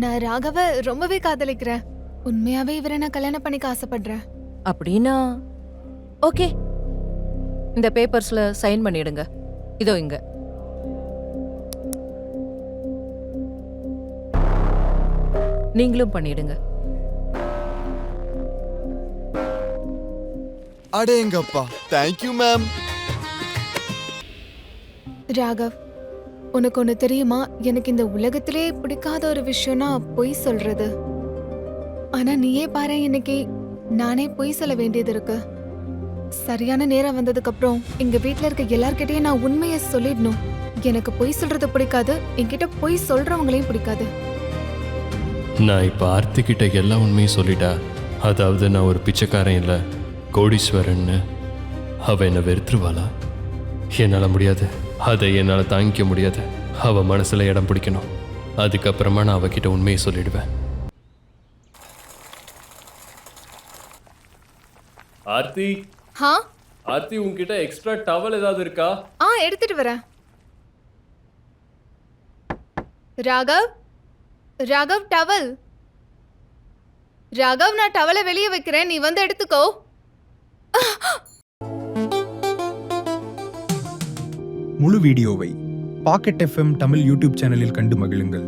நான் ராகவ ரொம்பவே காதலிக்கிறேன். உண்மையாவே இவரை நான் கல்யாணம் பண்ணிக்க ஆசைப்படுறேன். அப்படின்னா ஓகே, இந்த பேப்பர்ஸ்ல சைன் பண்ணிடுங்க. இதோ இங்க. நீங்களும் பண்ணிடுங்க. அடேங்கப்பா, தேங்க்யூ மேம். ராகவ், உனக்கு ஒண்ணு தெரியுமா? எனக்கு இந்த உலகத்திலே பிடிக்காத ஒரு விஷயம்னா பொய் சொல்றது. ஆனா நீயே பாரு, இன்னைக்கு நானே பொய் சொல்ல வேண்டியது இருக்கு. சரியான நேரம் வந்ததுக்கு அப்புறம் எங்க வீட்ல இருக்க எல்லார்கிட்டயும் நான் உண்மையை சொல்லிடணும். எனக்கு பொய் சொல்றது பிடிக்காது, என்கிட்ட பொய் சொல்றவங்களையும் பிடிக்காது. நான் இப்போ ஆர்த்தி கிட்ட எல்லா உண்மையும் சொல்லிட்டா, அதாவது நான் ஒரு பிச்சைக்காரன் இல்லை கோடீஸ்வரன்னு, அவள் என்னை வெறுத்துருவாளா? என்னால் முடியாது, அதை என்னால் தாங்கிக்க முடியாது. அவள் மனசில் இடம் பிடிக்கணும். அதுக்கப்புறமா நான் அவகிட்ட உண்மையை சொல்லிடுவேன். ஆர்த்தி, ஹா? ஆர்த்தி உன்கிட்ட எக்ஸ்ட்ரா டவல் ஏதாவது இருக்கா? எடுத்துட்டு வரேன். ராகவ், ராகவ் டவல். ராகவ், நான் டவலை வெளியே வைக்கிறேன், நீ வந்து எடுத்துக்கோ. முழு வீடியோவை பாக்கெட் எஃப்எம் தமிழ் யூடியூப் சேனலில் கண்டு மகிழுங்கள்.